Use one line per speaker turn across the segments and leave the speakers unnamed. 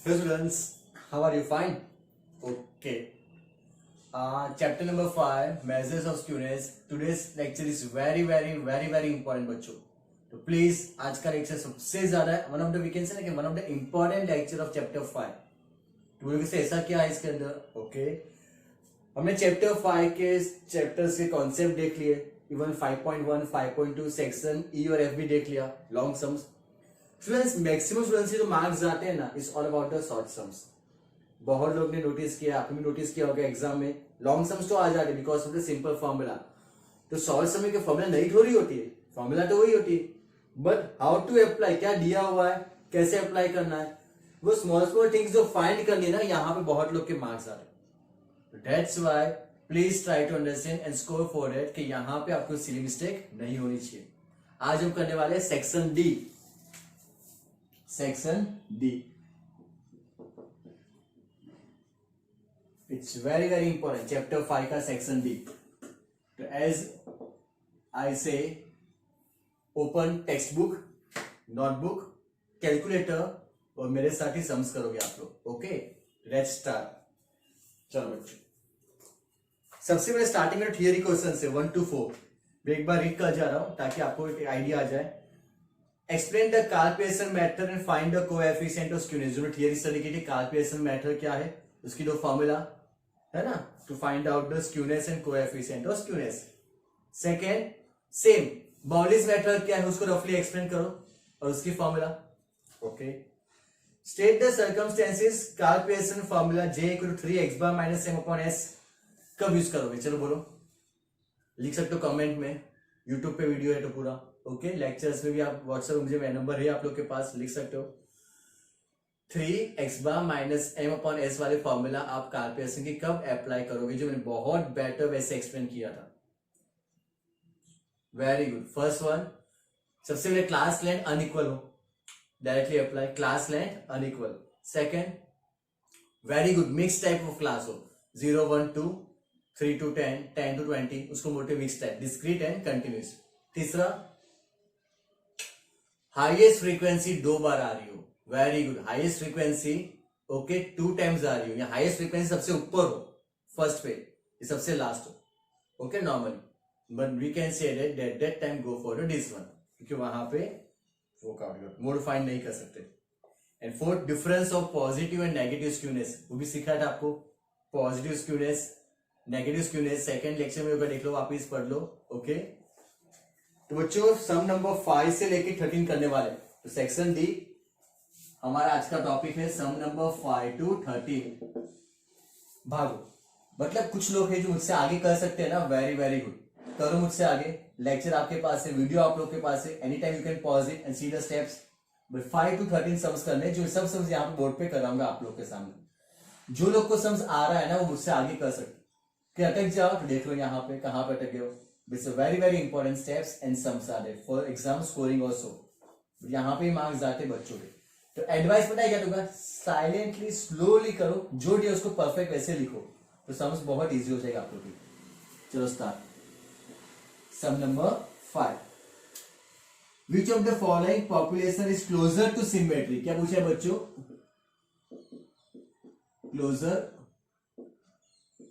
Hey students, how are you? Fine? Okay. Chapter number 5, Measures of Skewness. Today's lecture is very important बच्चों. तो please आज का lecture सबसे ज्यादा one of the we can say one of the important lecture of chapter 5. तो बोलोगे से ऐसा क्या है इसके अंदर? ओके, हमने चैप्टर 5 के चैप्टर्स के कॉन्सेप्ट देख लिए. इवन 5.1, 5.2 सेक्शन ई और एफ भी देख लिया. Long sums students, maximum students के जो मार्क्स आते हैं ना, is all about the short sums. बहुत लोग ने नोटिस किया, आपने भी नोटिस किया होगा एग्जाम में लॉन्ग सम्स तो आ जाते because of the simple formula. तो शॉर्ट सम के फॉर्मूला नहीं थोड़ी होती है, फॉर्मूला तो वही होती है, बट हाउ टू अप्लाई, क्या दिया हुआ है, कैसे अप्लाई करना है, वो स्मॉल थिंग्स जो फाइंड करनी है ना, यहाँ पे बहुत लोग के मार्क्स आ रहे हैं. That's why please try to understand and score for it कि यहाँ पे आपको सिली मिस्टेक नहीं होनी चाहिए. आज हम करने वाले section D. Section D it's very important. Chapter 5 का सेक्शन डी. तो एज आई से open text book, notebook, calculator और मेरे साथ ही सम्स करोगे आप लोग. Okay, let's start. चलो बच्चों, सबसे पहले स्टार्टिंग में थियरी क्वेश्चन से 1 to 4 मैं एक बार रीड कर जा रहा हूं ताकि आपको एक आइडिया आ जाए. Explain the Karl Pearson method and find the coefficient of skewness. जो थियरी स्टडी की थी, कार्पेशन मेथड क्या है, उसकी दो फॉर्मूला है ना, to find out the skewness and coefficient of skewness. Second, same Bowley's method क्या है उसको रफली एक्सप्लेन करो और उसकी formula. Okay, state the circumstances Karl Pearson formula j = 3x bar minus m/s कब यूज करोगे. चलो बोलो, लिख सकते हो कमेंट में. यूट्यूब पे वीडियो है तो पूरा. ओके, लेक्चर्स में भी आप व्हाट्सएप मुझे मेरा नंबर है आप लोग के पास, लिख सकते हो. 3x bar minus m/s वाले फॉर्मूला आप कार्पेशन की कब अप्लाई करोगे, जो मैंने बहुत बेटर वैसे एक्सप्लेन किया था. Very good. फर्स्ट वन, सबसे पहले क्लास लेंथ अनइक्वल हो, directly apply class length unequal. Second, very good, mix type of class हो, 0 1 2 3 to 10 10 to 20, उसको मोटे mix type, discrete and continuous. तीसरा, हाईएस्ट फ्रीक्वेंसी 2 बार आ रही हो. Very good, highest frequency okay 2 times आ रही हो, या हाईएस्ट फ्रीक्वेंसी सबसे ऊपर हो, फर्स्ट पे, ये सबसे लास्ट हो. Okay, normally, but we can say that time go for this one, क्योंकि वहां पे वो मोड फाइंड नहीं कर सकते. And fourth, difference of positive and negative skewness, वो भी सीखा था आपको. Positive skewness, negative skewness second lecture में होगा, देख लो, वापिस पढ़ लो. ओके, तो बच्चों सम नंबर 5 से लेके 13 करने वाले. तो सेक्शन डी हमारा आज का टॉपिक है, सम नंबर 5 to 13. भागो, मतलब कुछ लोग हैं जो मुझसे आगे कर सकते हैं ना, वेरी गुड, करो मुझसे आगे. लेक्चर आपके पास है, वीडियो आप लोग के पास है, any time you can pause it and see the steps. But 5 to 13 sums करने, जो सब सम्स यहाँ पे बोर्ड पे कराऊंगा आप लोग के सामने. जो लोग को सम्स आ रहा है ना, वो मुझसे आगे कर सकते. कि अटक जाओ तो देख लो यहाँ पे कहां पे अटक गए हो. It's very important steps and sums are there for exam scoring also. यहाँ पे मार्क्स आते बच्चों के. तो एडवाइस पता है क्या दूंगा, साइलेंटली स्लोली करो, जो दिया उसको परफेक्ट वैसे लिखो, तो सम्स बहुत इजी हो जाएगा आप लोग की. चलो start. Sum number 5, which of the following population is closer to symmetry. क्या पूछा है बच्चों, क्लोजर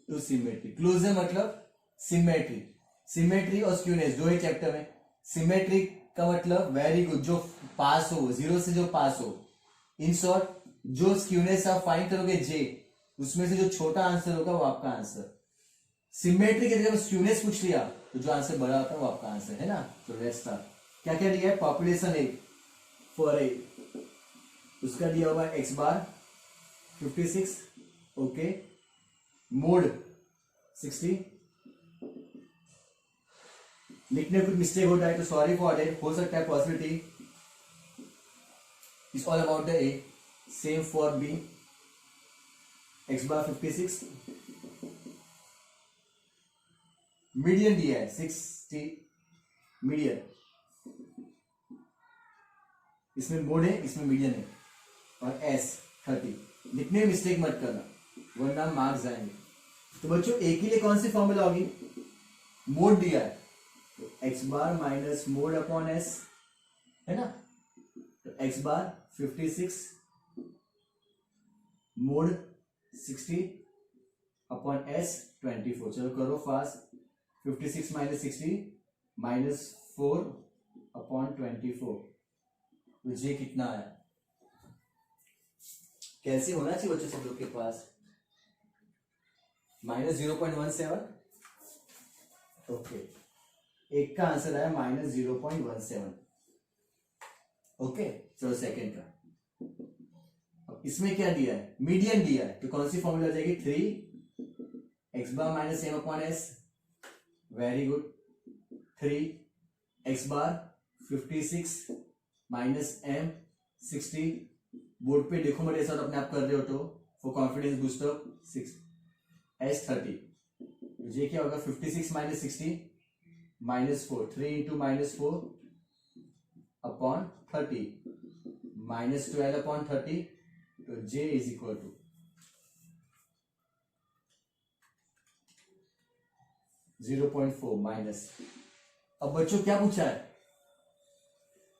टू सिमेट्री. क्लोजर मतलब सिमेट्री, सिमेट्री और स्क्यूनेस दो ही चैप्टर में. सिमेट्री का मतलब वेरी गुड, जो पास हो, जीरो से जो पास हो. इन शॉर्ट, जो स्क्यूनेस आप फाइंड करोगे जे, उसमें से जो छोटा आंसर होगा वो आपका आंसर. सिमेट्री की जगह स्क्यूनेस पूछ लिया तो जो आंसर बड़ा होता है वो आपका आंसर है ना. तो लेट्स स्टार्ट. क्या क्या दिया है, पॉपुलेशन ए फॉर ए, उसका दिया हुआ एक्स बार 56. Okay, mode 60. लिखने कुछ मिस्टेक होता है तो सॉरी फॉर दैट, हो सकता है possibility. It's all about the A. Same for B, X bar 56. Median दिया है 60, मीडियन, इसमें मोड है, इसमें मीडियन है. और एस 30. लिखने में मिस्टेक मत करना वरना मार्क्स आएंगे. तो बच्चों एक ही लिए कौन सी फॉर्मूला होगी, मोड दिया है तो x bar minus mode upon S है ना. तो x bar 56 mode 60 upon S 24। चलो करो फास्ट। 56 minus 60 -4 upon 24। तो ये कितना आया? कैसे होना चाहिए बच्चों सब लोग के पास? -0.17। ओके, एक का आंसर आया -0.17। ओके, चलो सेकेंड का। अब इसमें क्या दिया है? मीडियन दिया है, तो कौन सी फॉर्मूला हो जाएगी? 3 x बार minus m upon S. Very good. 3 x बार 56 माइनस m 60। बोर्ड पे देखो मेरे साथ, अपने आप कर रहे हो तो फॉर कॉन्फिडेंस बूस्टर 6 s 30। ये क्या होगा? 56 माइनस 60 -4। 3 into -4 upon 30 -12 upon 30। तो j is equal to 0.4 minus. अब बच्चों क्या पूछा है?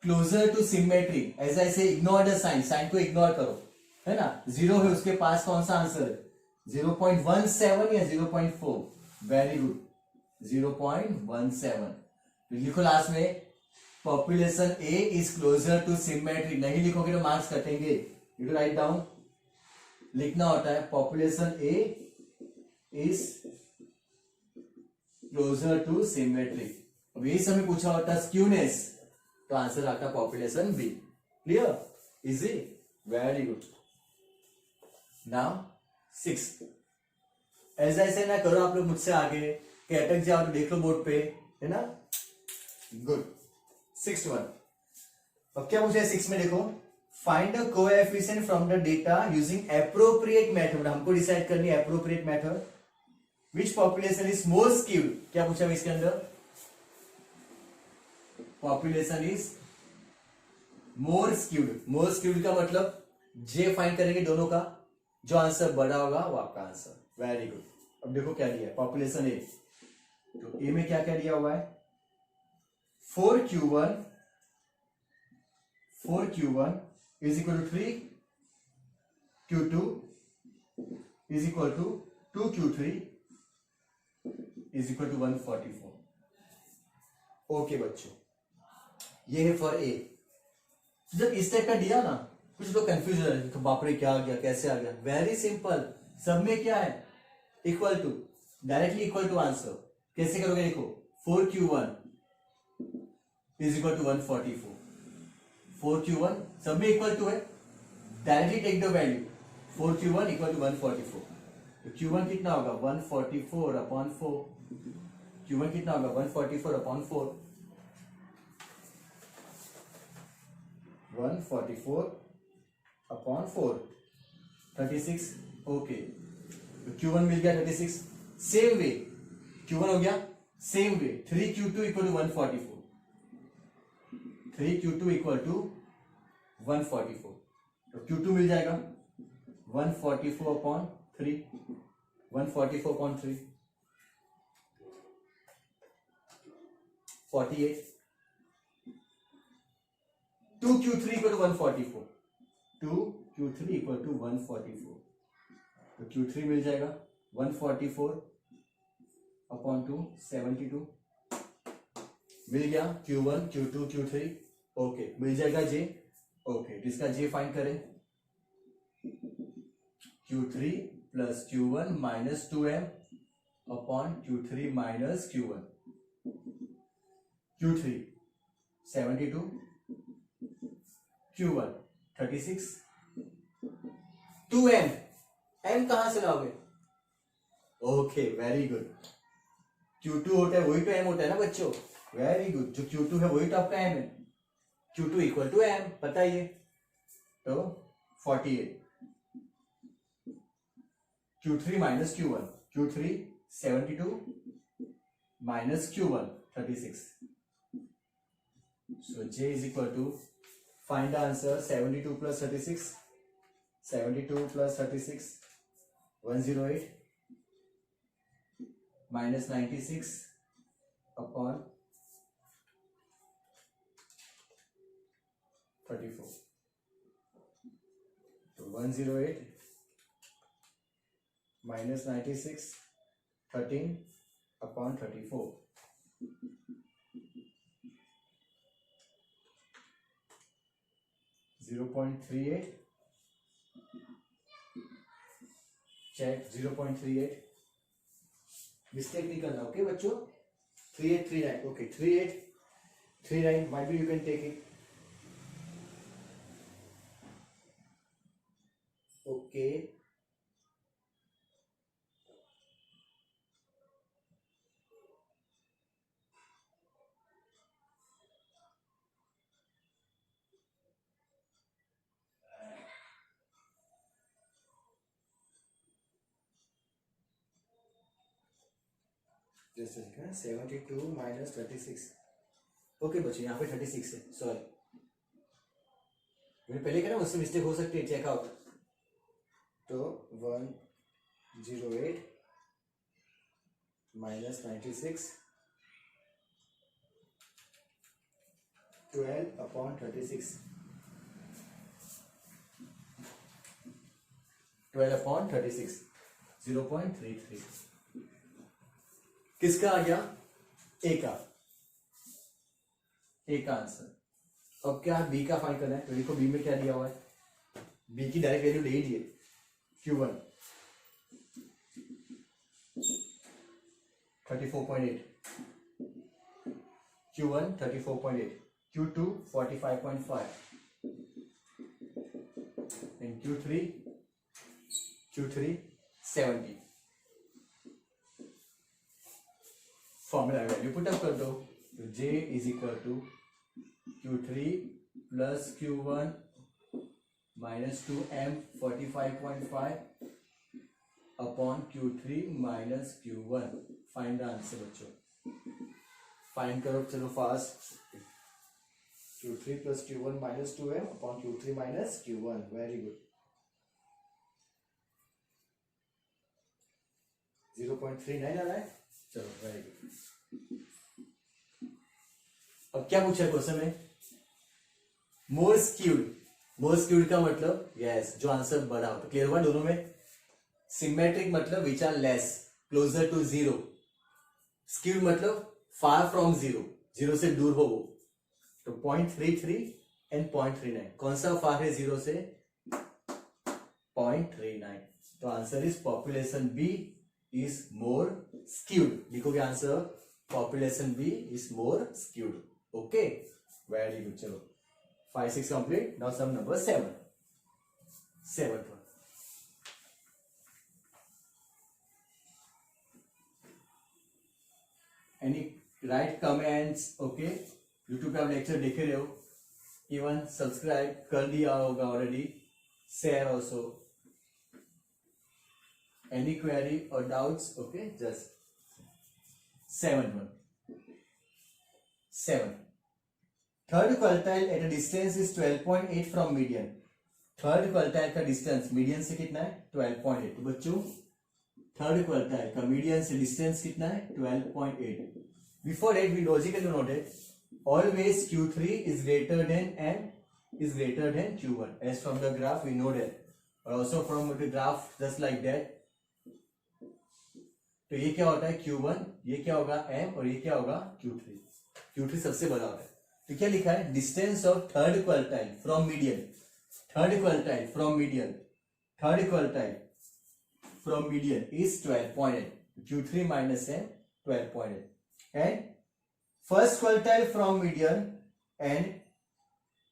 Closer to symmetry. ऐसा ऐसे इग्नोर द साइन, साइन को इग्नोर करो, है ना। 0 है, उसके पास कौन सा आंसर है? 0.17 या 0.4? Very good, 0.17। लिखो लास्ट में, population A is closer to symmetry. नहीं लिखोगे तो मार्क्स कटेंगे। यू राइट डाउन, लिखना होता है population A is closer to symmetry. अब यही समय पूछा होता है स्क्यूनेस, तो आंसर आता population B. Clear? Easy, very good. Now 6। ऐसा ऐसे ना करो आप लोग मुझसे आगे कि अटक जाओ तो देख लो बोर्ड पे, है ना। गुड। 6th one. अब क्या पूछा है 6 में? देखो, find the coefficient from the data using appropriate method. हमको डिसाइड करनी है appropriate method. Which population is more skewed? क्या पूछा है इसके अंदर? Population is more skewed. More skewed का मतलब जे फाइंड करेंगे दोनों का, जो आंसर बड़ा होगा वो आपका आंसर। Very good. अब देखो क्या दिया है, पॉपुलेशन ए। तो ए में क्या क्या दिया हुआ है? 4q1 is equal to 3q2 is equal to 2q3 is equal to 144। Okay बच्चों, ये है फॉर ए। जब इस टाइप का दिया ना, कुछ लोग कंफ्यूज हो रहे हैं, तो बाप रे क्या आ गया, कैसे आ गया? वेरी सिंपल, सब में क्या है? Equal to, directly equal to answer. कैसे करोगे? देखो, 4q1 is equal to 144। 4q1 सब में इक्वल टू है, directly take the value. 4q1 equal to 144। तो q1 कितना होगा? 144 अपॉन 4। q1 कितना होगा? 144 अपॉन 4। 144 अपॉन 4, 36। ओके, तो q1 मिल गया 36। सेम वे q1 हो गया, same way 3q2 equal to 144। 3q2 equal to 144। तो q2 मिल जाएगा 144 upon 3। 144 upon 3 48। 2q3 equal to 144। 2q3 equal to 144। तो q3 मिल जाएगा 144 अपॉन 2, 72। मिल गया q1 q2 q3। ओके, मिल जाएगा j। ओके, तो इसका j फाइंड करें। q3 plus q1 minus 2m upon q3 minus q1। q3 72, q1 36, 2m। m कहां से लाओगे? Okay, very good. q2 होता है वही तो m होता है ना बच्चों। वेरी गुड, जो q2 है वही तो आपका m है। q2 इक्वल टू m, पता ही है। तो 48। q3 minus q1। q3 72 minus q1 36। So j is equal to, find the answer, 72 plus 36. 72 plus 36, 108 minus 96 upon 34. So 108 minus 96 13 upon 34 0.38 check 0.38 mistake नहीं करना ओके बच्चों 3839 okay 3839 might be you can take it okay जैसे 72 minus 36 okay बच्चों यहाँ पे 36 है sorry मैंने पहले कहा ना उससे मिस्टेक हो सकती है चेक आउट तो 108 माइनस 96 12 अपॉन 36 12 अपॉन 36 0.33 किसका आ गया ए का आंसर अब क्या बी का फाइंड करना है तो देखो बी में क्या दिया हुआ है बी की डायरेक्ट वैल्यू ले ही दिए Q1 34.8 Q1 34.8 Q2 45.5 and Q3 70 formula value put up कर दो तो J is equal to Q3 plus Q1 minus 2M 45.5 upon Q3 minus Q1 find the answer बच्चों फाइंड करो चलो fast Q3 plus Q1 minus 2M upon Q3 minus Q1 very good 0.39 आ रहा है चलो वेरी गुड अब क्या पूछा है क्वेश्चन में मोर स्क्यूड का मतलब यस जो आंसर बड़ा हो तो क्लियर हुआ दोनों में सिमेट्रिक मतलब which are less closer to zero skewed मतलब फार फ्रॉम जीरो से दूर हो वो तो 0.33 एंड 0.39 कौन सा फार है जीरो से 0.39 तो answer is population B is more skewed लिखोगे answer population B is more skewed okay very good चलो 5 6 complete now sum number 7th one any write comments okay YouTube पे आप लेक्चर देखे रहे हो इवन सब्सक्राइब कर दिया होगा already share also any query or doubts okay just 7 third quintile at a distance is 12.8 from median third quartile का distance median से कितना है 12.8 तो बच्चों थर्ड क्वार्टाइल का मीडियन से डिस्टेंस कितना है 12.8 before it we logically noted always Q3 is greater than and is greater than Q1 as from the graph we know that or also from the graph just like that तो ये क्या होता है Q1 ये क्या होगा M और ये क्या होगा Q3 सबसे बड़ा होता है तो क्या लिखा है distance of third quartile from median is 12.8 Q3 minus M 12.8 and first quintile from median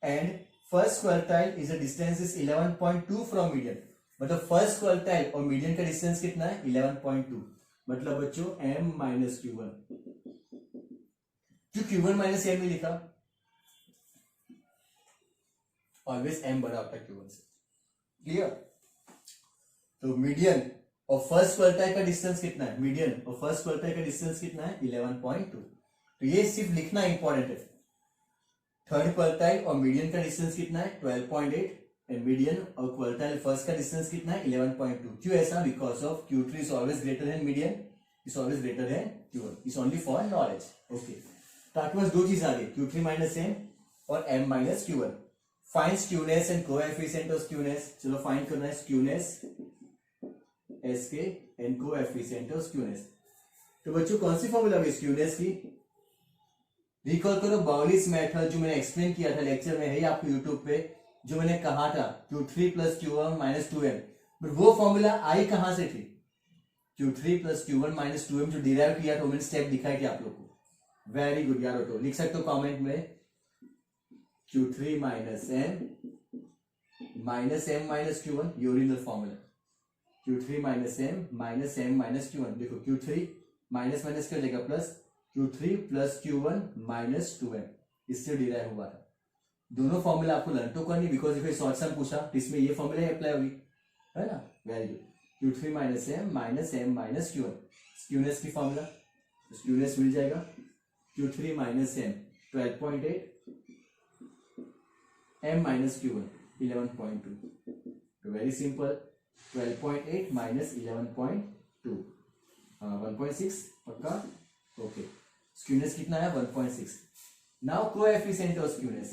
and first quintile is a distance is 11.2 from median मतलब फर्स्ट क्वार्टाइल और मीडियन का डिस्टेंस कितना है 11.2 मतलब बच्चों M माइनस Q1 क्यों Q1 minus M ही लिखा always M बड़ा होता है Q1 से क्लियर तो मीडियन और फर्स्ट क्वार्टाइल का डिस्टेंस कितना है 11.2 तो ये सिर्फ लिखना इंपॉर्टेंट है थर्ड क्वार्टाइल और मीडियन का डिस्टेंस कितना है 12.8 एंड मीडियन और क्वार्टाइल फर्स्ट का डिस्टेंस कितना है 11.2 क्यों ऐसा because of Q3 is always greater than median is always greater than Q1 is only for knowledge okay तो आपके पास दो चीज आ गई Q3 माइनस M और M minus Q1 find skewness and coefficient of skewness चलो फाइंड करना है skewness S के एन कोएफिशिएंट ऑफ स्क्यूनेस। तो बच्चों कौन सी फॉर्मूला होगी स्क्यूनेस की? रिकॉल करो बाउलिस मेथड जो मैंने एक्सप्लेन किया था लेक्चर में, है आपको यूट्यूब पे, जो मैंने कहा था Q3 plus Q1 minus 2m। But वो फॉर्मूला आई कहां से थी? Q3 plus Q1 minus 2m जो डिराइव किया था, मैंने स्टेप दिखाई थी आप लोग को। वेरी गुड यार, तो लिख सकते हो कमेंट में Q3 minus m minus Q1, ये original formula. Q3 minus m minus Q1, देखो Q3 माइनस माइनस क्या हो जाएगा plus, Q3 plus Q1 minus 2m, इससे डिराइव हुआ था। दोनों फॉर्मूला आपको लर्न तो करनी, बिकॉज फिर शॉर्ट सम पूछा तो इसमें ये फॉर्मूला अप्लाई होगी, है ना। Very good. Q3 minus m minus Q1, skewness की फॉर्मूला, स्क्यूनेस मिल जाएगा Q3 minus m 12.8, m minus Q1 11.2। तो वेरी सिंपल, 12.8 माइनस 11.2, 1.6 पक्का, ओके। स्क्यूनेस कितना है? 1.6। नाउ कोएफिशिएंट ऑफ स्क्यूनेस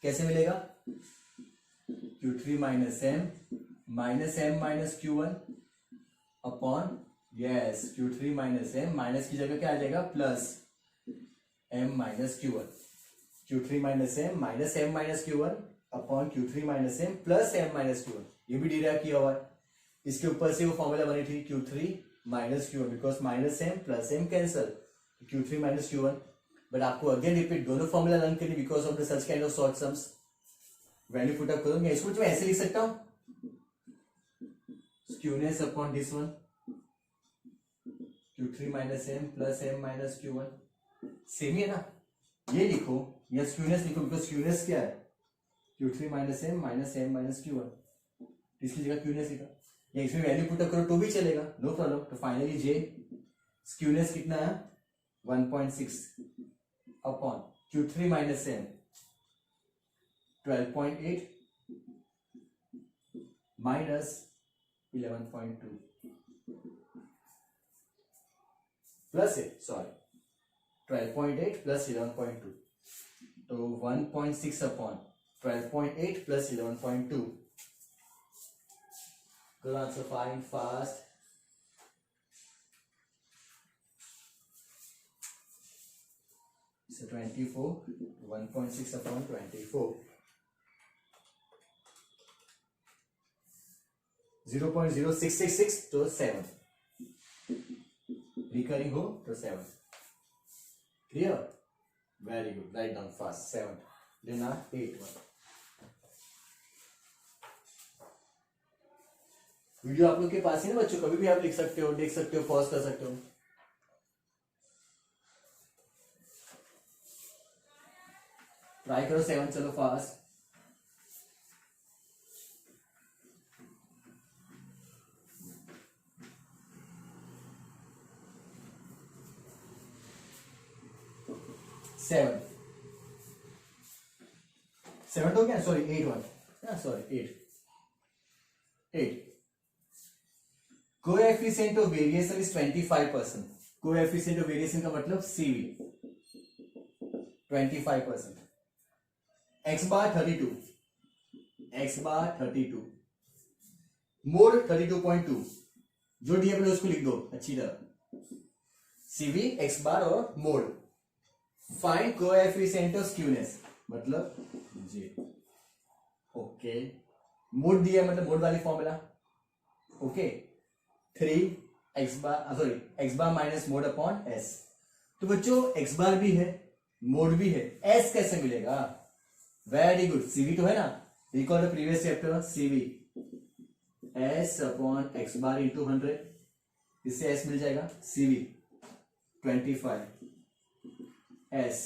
कैसे मिलेगा? Q3 minus m minus Q1 upon, yes, Q3 minus m, minus की जगह क्या आ जाएगा? Plus m minus Q1। Q3 minus m minus Q1 upon Q3 minus m plus m minus Q1, ये भी derive किया हुआ है। इसके ऊपर से वो फॉर्मूला बनी थी Q3 minus Q1, because minus m plus m cancel, Q3 minus Q1। But आपको अगेन रिपीट दोनों फॉर्मूला लर्न करनी, because of the such kind of short sums. Value put up करूंगा, इसको मैं ऐसे लिख सकता हूं, skewness upon this one, Q3 minus m plus m minus Q1, same ही है ना। ये लिखो या स्क्यूनेस लिखो, बिकॉज स्क्यूनेस क्या है? Q3 minus m minus Q1, इसकी जगह क्यूनेस लिखा, या इसमें वैल्यू पुट अप करो तो भी चलेगा, नो प्रॉब्लम। तो फाइनली जे स्क्यूनेस कितना है? 1.6 upon Q3 minus m 12.8 minus 11.2 plus है, सॉरी 12.8 प्लस 11.2, तो 1.6 upon 12.8 plus 11.2। Good answer, find fast. So 24, 1.6 upon 24, 0.0666 to 7, recurring हो तो 7, clear? Very good, write down fast 7, then 8 1। Video आप लोग के पास ही ना बच्चों, कभी भी आप लिख सकते हो, देख सकते हो, पॉज कर सकते हो। ट्राई करो 7, चलो फास्ट। सेवन हो गया, sorry 8 1, sorry 8। Coefficient of variation is 25%। Coefficient of variation का मतलब CV 25%। x बार 32, x बार 32, मोड 32.2, जो दिया पहले उसको लिख दो अच्छी तरह, CV x बार और mode. Find coefficient of skewness मतलब J, ओके। मोड दिया मतलब मोड वाली फॉर्मूला, ओके, 3 x बार, सॉरी x बार माइनस मोड अपॉन s। तो बच्चों x बार भी है, मोड भी है, s कैसे मिलेगा? वेरी गुड, CV तो है ना, recall the previous chapter, CV s upon x bar into 100, इससे s मिल जाएगा, CV 25 s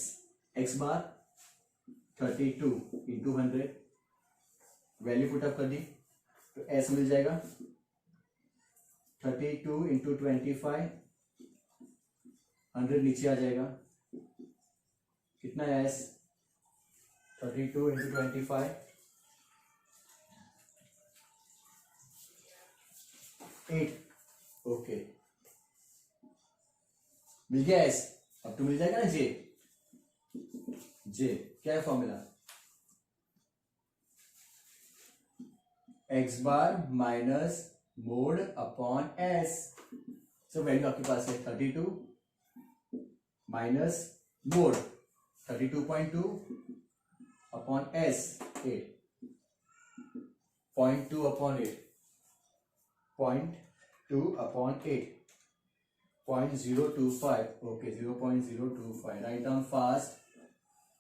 x बार 32 इंटू 100, वैल्यू पुट अप कर दी तो s मिल जाएगा 32 इंटू 25, 100 नीचे आ जाएगा, कितना है s? 32 इंटू 25, 8, ओके, मिल गया s। अब तो मिल जाएगा ना j, क्या है फॉर्मूला? x बार minus mode upon S. So value आपके पास है 32 minus mode 32.2 upon S 8, 0.2 upon 8, 0.2 upon 8, 0.025, okay 0.025। Write down fast,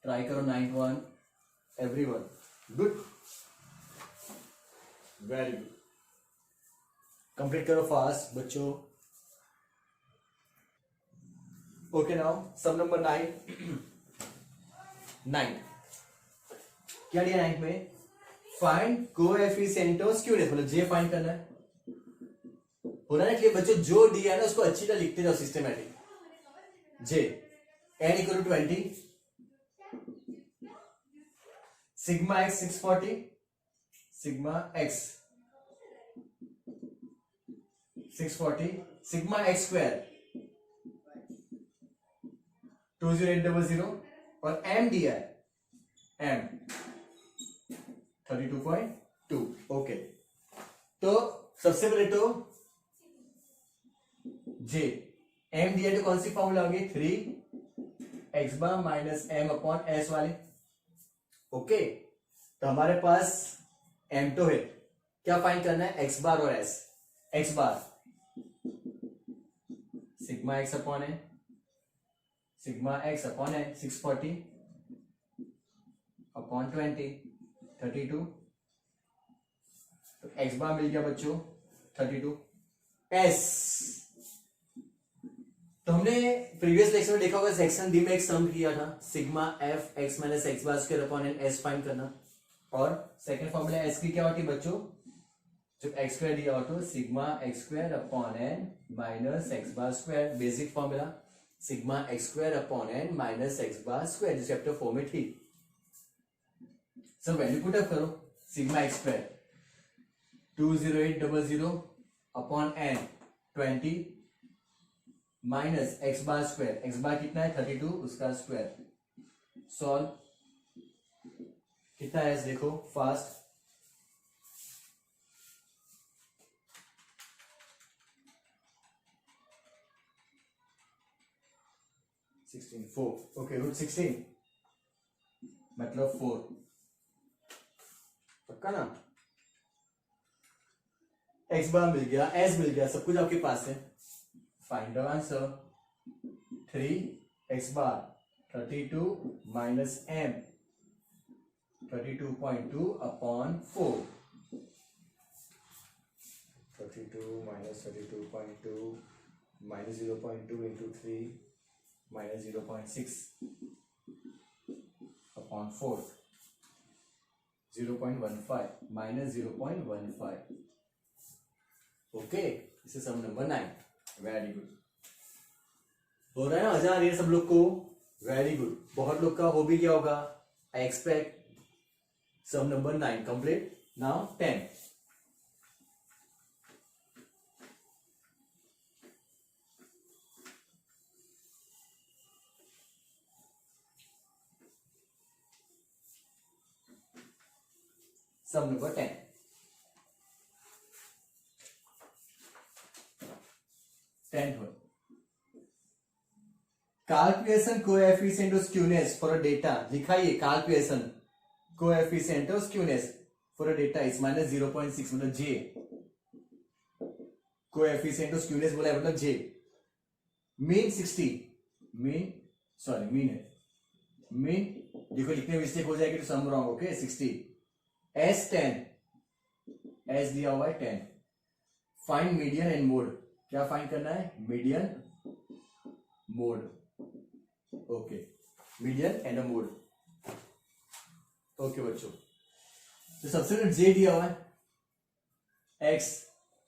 try करो 91 everyone. Good, very good, complete करो फास्ट बच्चों। Okay now sum number 9। 9 क्या दिया 9 में? फाइंड कोएफिशिएंट ऑफ स्क्यूनेस, मतलब जे फाइंड करना है। हो रहा है कि बच्चों जो दिया है ना उसको अच्छी तरह लिखते जाओ systematic. J N equal to 20, sigma X 640, sigma X 640, sigma x square 20800 और एम दिया है एम 32.2। ओके, तो सबसे पहले तो जे एम दिया तो कौन सी फॉर्मूला होगी? 3 X bar minus M upon S वाले। ओके, तो हमारे पास एम तो है, क्या फाइंड करना है? एक्स बार और एस। एक्स बार सिग्मा एक्स अपॉन है, सिग्मा एक्स अपॉन है 640 अपॉन 20 32। तो एक्स बार मिल गया बच्चों 32। एस तो हमने प्रीवियस लेक्चर में देखा होगा, सेक्शन डी में एक सम किया था, sigma f x minus x bar square upon n s find करना। और सेकंड फॉर्मूला एस की क्या होती है बच्चों? जब एक्स स्क्वायर दिया हो तो sigma x square upon n minus x bar square. Basic formula sigma x square upon n minus x bar square, जो चैप्टर 4 में थी। सब वैल्यू पुट अप करो। Sigma x square 20800 upon n 20 minus x bar square, x bar कितना है 32, उसका square. Solve कितना है देखो फास्ट। ओके, रूट 16 मतलब 4, पक्का ना? एक्स बार मिल गया, एस मिल गया, सब कुछ आपके पास है। Find the answer. 3 X bar 32 minus M 32.2 upon 4। 32 minus 32.2 minus 0.2 into 3 minus 0.6 upon 4 0.15 minus 0.15। Okay, इसे सम नंबर 9। वेरी गुड, हो रहा है ना? मजा आ रही है सब लोग को? वेरी गुड, बहुत लोग का हो भी गया होगा। I expect. Sum number 9 complete. Now 10। Sum number 10। 10th one. Calculation coefficient of skewness for a data. लिखाइए calculation coefficient of skewness for a data is minus 0.6, मतलब j। coefficient of skewness बोला है मतलब j। मीन 60, मीन है, mean देखो लिखने में mistake हो जाएगी तो sum wrong. Okay 60 S 10, S दिया हुआ है 10। फाइंड मीडियन एंड मोड, क्या फाइंड करना है? Median mode. Okay, median and a mode. Okay बच्चों, तो सबसे पहले जे दिया हुआ है एक्स,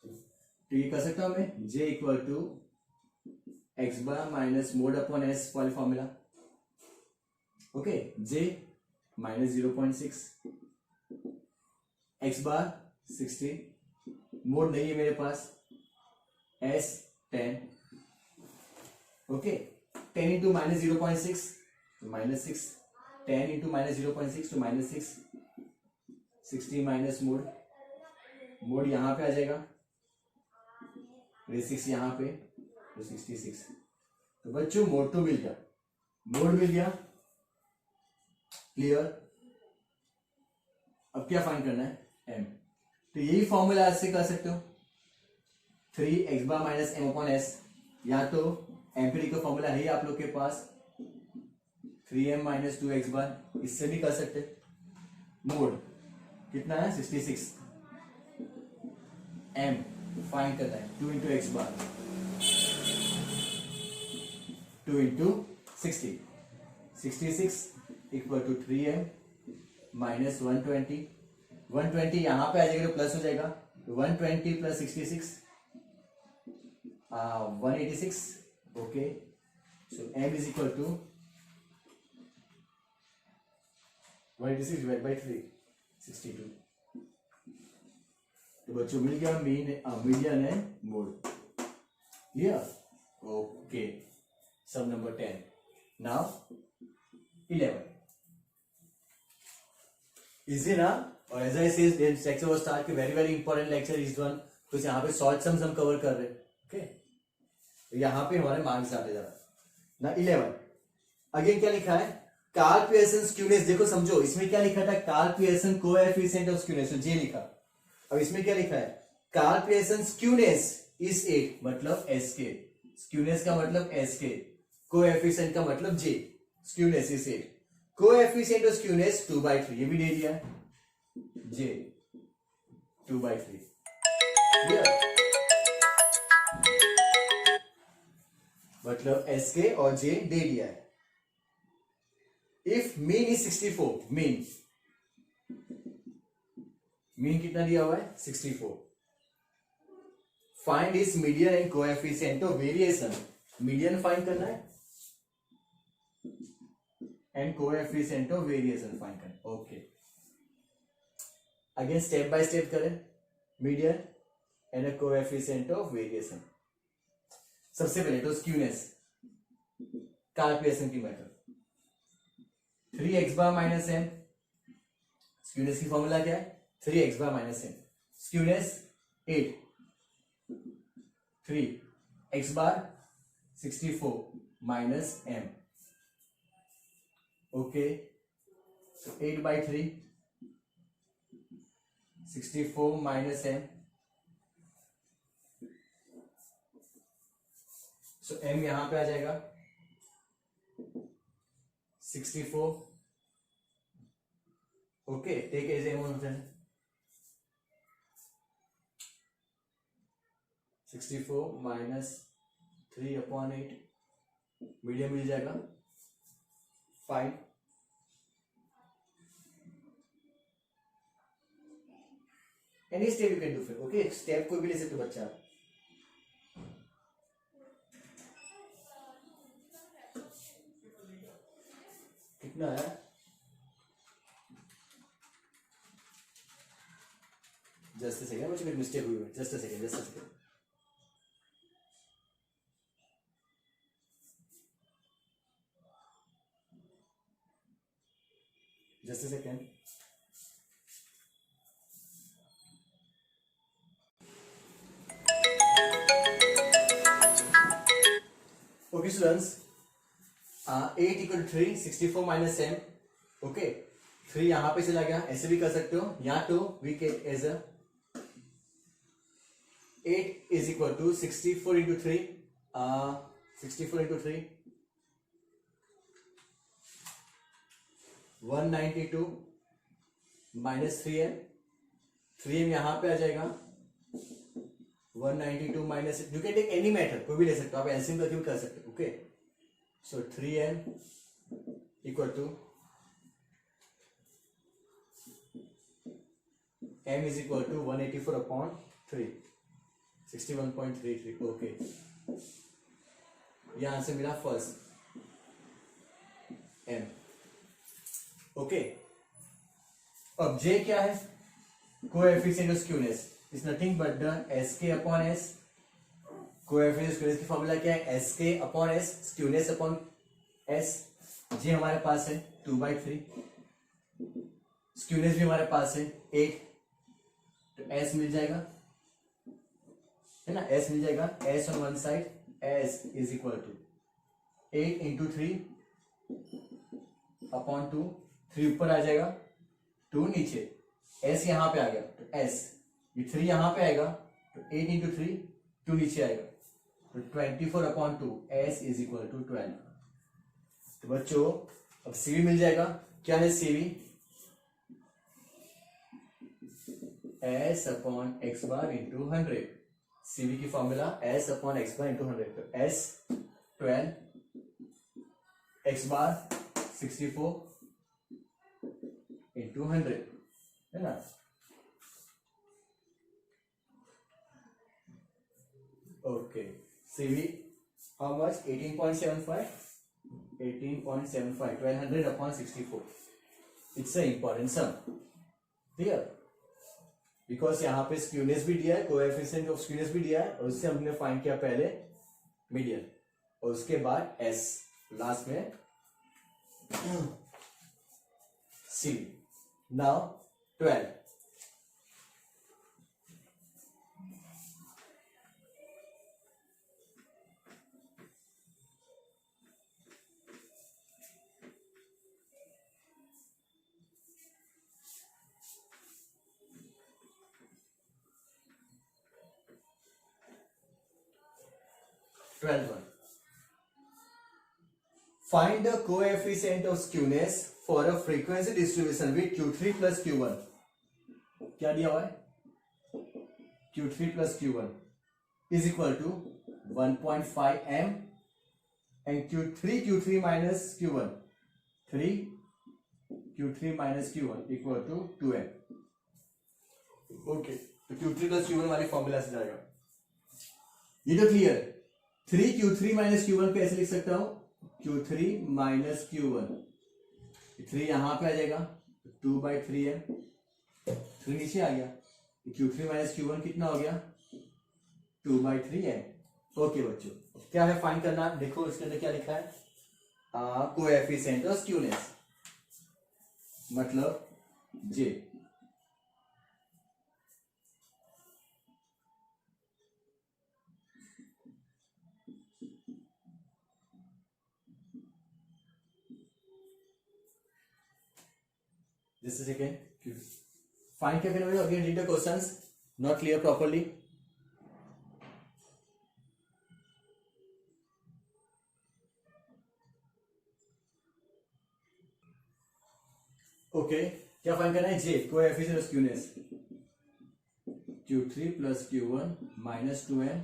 तो ये कर सकता हूं मैं J equal to x bar minus mode upon S वाले formula. Okay, J minus 0.6, x bar 60, mode नहीं है मेरे पास, S 10। Okay, 10 into minus 0.6 minus 6, 10 into minus 0.6 तो माइनस 6, 60 माइनस मोड, मोड यहां पे आ जाएगा ये 6 यहाँ पे तो 66। तो बच्चों मोड 2 मिल गया, मोड मिल गया, क्लियर। अब क्या फाइंड करना है, m। तो यही फॉर्मूला आज से कर सकते हो, 3x bar minus m upon s, या तो एम्पिरिकल फॉर्मूला है आप लोग के पास 3m माइनस 2x बार, इससे भी कर सकते। मोड कितना है 66, m फाइंड करना है 2 into X bar, 2 into 60, 66 equal to 3m minus 120, 120 यहां पे आ जाएगा तो प्लस हो जाएगा, 120 plus 66 186, okay. So m is equal to 186 divide by 3, 62। तो बच्चों मिल गया मीडियन है mode, clear, okay. Sum number 10, now 11, easy ना। और as I said lecture was start, very important lecture is one, तो यहाँ पे शॉर्ट सम्स हम कवर कर रहे हैं, ओके। तो यहाँ पे हमारे मार्क्स आते जा रहा ना। 11 अगेन क्या लिखा है, कार्ल पियर्सन स्क्यूनेस, देखो समझो इसमें क्या लिखा था, Karl Pearson coefficient of skewness, तो जे लिखा। अब इसमें क्या लिखा है, कार्ल पियर्सन स्क्यूनेस इज 8, मतलब एसके, स्क्यूनेस का मतलब एसके, कोएफिशिएंट का मतलब J, skewness is 8, coefficient of skewness 2/3, ये भी दे दिया है, जे 2/3, मतलब एसके और जे दे दिया है। इफ मीन इज 64, मीन कितना दिया हुआ है 64, find is median and coefficient of variation, median find करना है and coefficient of variation find करना है, okay. Again step by step करें, median and coefficient of variation. सबसे पहले तो स्क्यूनेस, कार्ल पियर्सन की method, 3x bar minus m, skewness की फॉर्मूला क्या है 3x bar minus m, skewness 8, 3x bar 64 minus m, ओके। so 8/3, 64 minus m, so m यहां पे आ जाएगा 64, ओके, टेक एज एम होता है 64 माइनस 3/8, मीडियम मिल जाएगा 5, any step you can do फिर, ओके, स्टेप कोई भी ले सकते हो बच्चा। कितना है, जस्ट अ सेकंड, मुझे मिस्टेक हुई है, just a second, just a second, just a second. Okay students, 8 equal 3, 64 minus m, okay, 3 यहां पे चला गया, ऐसे भी कर सकते हो, या तो वी के as a 8 is equal to 64 into 3, 64 into 3 192 minus 3m, 3m यहां पे आ जाएगा 192 minus, you can take any method, कोई भी ले सकते हो आप, एलसीएम करके भी कर सकते हो, okay. So 3m equal to m is equal to 184 upon 3, 61.33, okay. यहां से मिला फर्स्ट m, ओके। अब j क्या है, coefficient of skewness is nothing but the sk upon s, coefficient of skewness की फॉर्मूला क्या है sk upon s, skewness upon s, j हमारे पास है 2/3, स्क्यूनेस भी हमारे पास है 8, तो s मिल जाएगा है ना, s मिल जाएगा, s on one side, s is equal to 8 into 3 upon 2, 3 ऊपर आ जाएगा, 2 नीचे, s यहाँ पे आ गया तो s, ये 3 यहाँ पे आएगा तो 8 इंटू 3, 2 नीचे आएगा तो 24 upon 2, s is equal to 12। तो बच्चों अब सीवी मिल जाएगा, क्या है CV, s upon X bar into 100, CV की formula s upon X bar into 100, तो s 12, एक्स बार 64 इंटू 100, है ना। Okay, CV how much, 18.75, 1200 upon 64, it's a important sum, clear, because यहाँ पे स्क्यूनेस भी दिया है, कोएफिशिएंट ऑफ स्क्यूनेस भी दिया है, और उससे हमने फाइंड किया पहले मीडियन, और उसके बाद एस लास्ट में C. Now 12, one. Find the coefficient of skewness for a frequency distribution with Q3 plus Q1. क्या दिया हुआ है, Q3 plus Q1 is equal to 1.5 m and Q3 minus Q1, 3 Q3 minus Q1 equal to 2m. Okay, तो Q3 plus Q1 वाली formula से जाएगा, ये तो क्लियर। 3Q3 माइनस Q1 कैसे लिख सकता हूं, Q3 माइनस Q1, 3 यहां पे आ जाएगा 2/3m, 3 नीचे आ गया, Q3 माइनस Q1 कितना हो गया 2/3m। ओके बच्चों, क्या है फाइंड करना, देखो इसके अंदर क्या लिखा है, कोएफिशिएंट ऑफ स्क्यूनेस मतलब J, Just a second. Find क्या करना है, again read the questions, not clear properly. Okay, क्या फाइंड करना है, J coefficient of skewness, Q3 plus Q1 minus 2m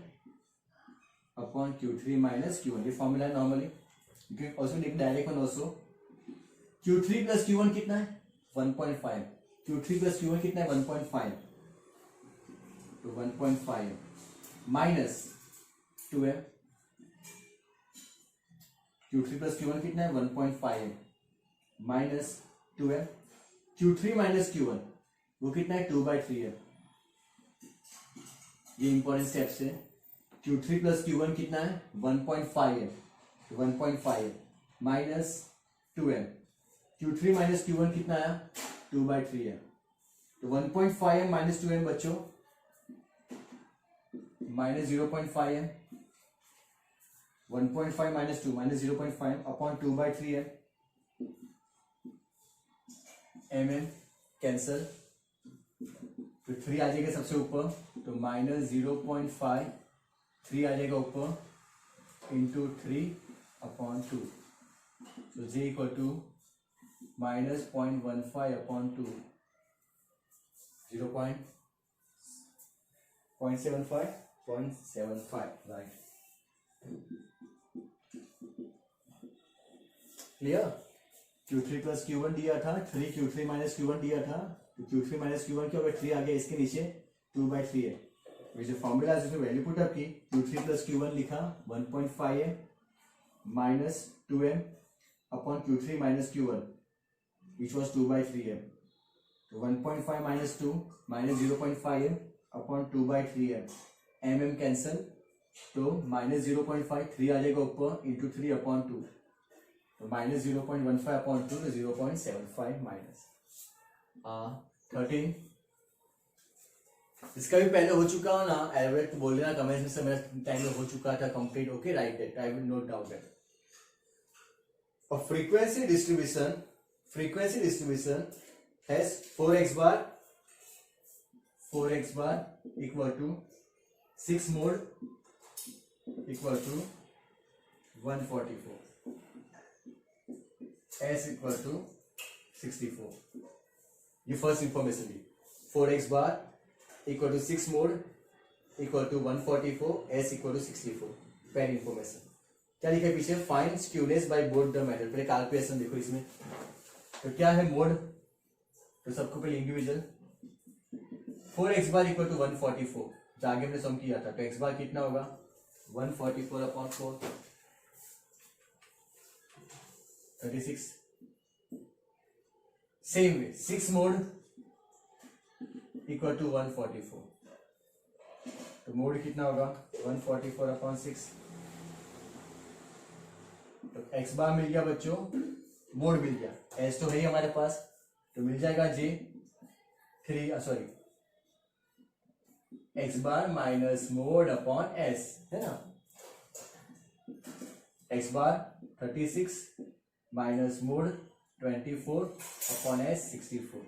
upon Q3 minus Q1, ये फॉर्मूला है normally, you can also take direct one also. Q3 plus Q1 कितना है 1.5, Q3 plus Q1 कितना है 1.5, तो 1.5 minus 2m, Q3 plus Q1 कितना है 1.5 minus 2m, Q3 minus Q1 वो कितना है 2/3m, ये इंपॉर्टेंट स्टेप्स है। Q3 plus Q1 कितना है 1.5m, 1.5 minus 2m, Q3 minus Q1 कितना आया 2/3m, तो 1.5m माइनस 2m बच्चों minus 0.5m, 1.5 minus 2 minus 0.5 upon 2/3m, mm cancel, तो 3 आ जाएगा सबसे ऊपर, तो माइनस 0.5, 3 आ जाएगा ऊपर इंटू 3 अपॉन 2, तो J equal to minus 0.15 upon 2, 0.75, right, clear. Q3 plus Q1 दिया था, 3 Q3 माइनस Q1 दिया था, तो Q3 माइनस Q1 क्या होगा 3 आ गया, इसके नीचे 2/3 है, जो फॉर्मूला है उसमें वैल्यू पुट अप की, Q3 प्लस Q1 लिखा 1.5m minus 2m upon Q3 minus Q1 which was 2/3m, तो 1.5 minus 2 minus 0.5m upon 2/3m, mm cancel, तो माइनस 0.5, 3 आ जाएगा ऊपर इंटू 3 अपॉन 2, तो माइनस 0.15 अपॉन 2, तो 0.75 माइनस 13 इसका भी पहले हो चुका हो ना एलबरेट, बोल देना कमेंट्स में से मेरा टाइम में हो चुका था complete. Okay, right that, I will note down that. A frequency distribution has 4x bar equal to 6 mode equal to 144, s equal to 64. ये first information the. 4x bar equal to 6 mode equal to 144, s equal to 64. पहली information. क्या लिखा है पीछे? Find skewness by both the method. पहले calculation देखो इसमें. तो क्या है मोड? तो सबको पहले individual. 4x bar equal to 144 जो आगे हमने सम किया था. तो x बार कितना होगा? 144 upon 4, 36. Same way 6 mode equal to 144. तो मोड कितना होगा? 144 अपॉन 6. तो x बार मिल गया बच्चों, मोड मिल गया. s तो है ही हमारे पास, तो मिल जाएगा j 3 x बार माइनस मोड अपॉन s, है ना. x बार 36 minus mode 24 upon s 64.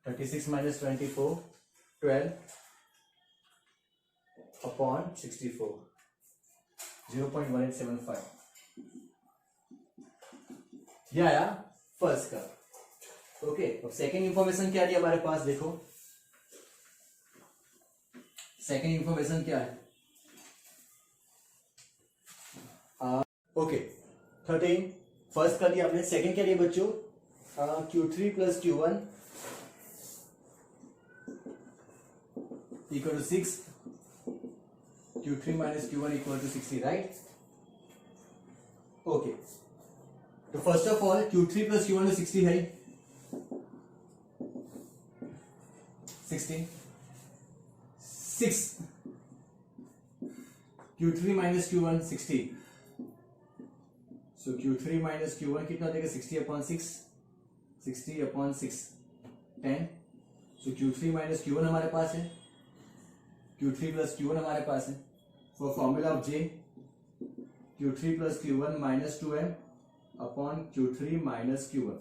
36 minus 24 12 upon 64, 0.1875. ये आया फर्स्ट का. ओके, अब सेकेंड इंफॉर्मेशन क्या है हमारे पास? देखो सेकेंड इंफॉर्मेशन क्या है. ओके 13 फर्स्ट कर दिया आपने. सेकेंड क्या दिया बच्चों? Q3 plus Q1 equal to 6, Q3 minus Q1 equal to 60, right. Okay, तो first of all Q3 plus Q1 तो 60 है. 60 6 Q3 माइनस Q1 60. सो Q3 माइनस Q1 कितना देगा? 60 अपॉन 6, 60 अपॉन 6 10. सो Q3 माइनस Q1 हमारे पास है, Q3 प्लस Q1 हमारे पास है. For formula of J, Q3 plus Q1 minus 2m upon Q3 minus Q1.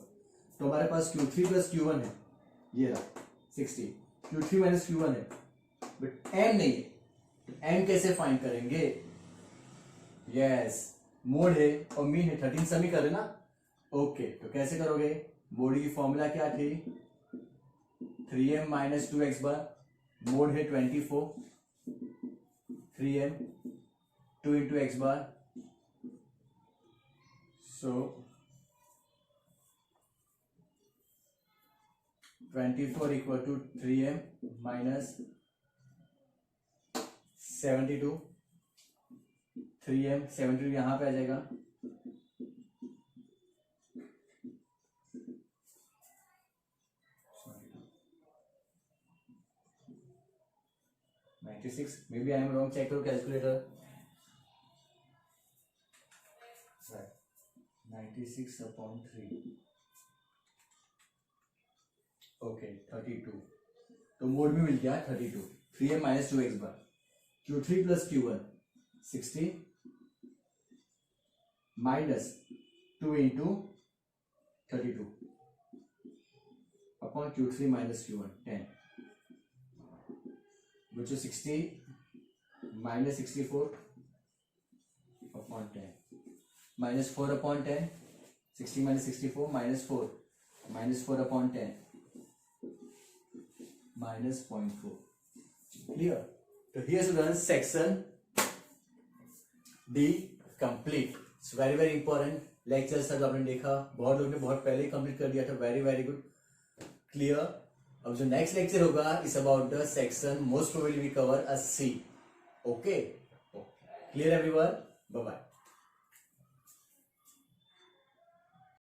तो हमारे पास Q3 प्लस Q1 है, ये रहा 60. Q3 माइनस Q1 है, बट m नहीं है. तो m कैसे फाइंड करेंगे? यस, मोड है और मीन है. 13 समी करे ना. ओके, तो कैसे करोगे? मोड की फॉर्मूला क्या थी? 3m माइनस 2x बार. मोड है 24, 3m 2 into X bar. So 24 equal to 3m minus 72. 3m 72 यहां पे आ जाएगा. 96. Maybe I am wrong. Check your calculator. Right. 96 upon 3. Okay, 32. तो मोड में मिल गया 32. 3m minus 2x bar. Q3 plus Q1 60 minus 2 into 32 upon Q3 minus Q1 10. बच्चों 60 minus 64 upon 10 minus 4 upon 10. 60 minus 64 minus 4 upon 10 minus 0.4. Clear. तो here students section D complete. It's very very important lecture sir. आपने देखा बहुत लोगों ने बहुत पहले ही complete कर दिया था. Very very good. क्लियर. अब जो नेक्स्ट लेक्चर होगा is about the section most probably we cover a C. Okay, clear everyone. Bye bye.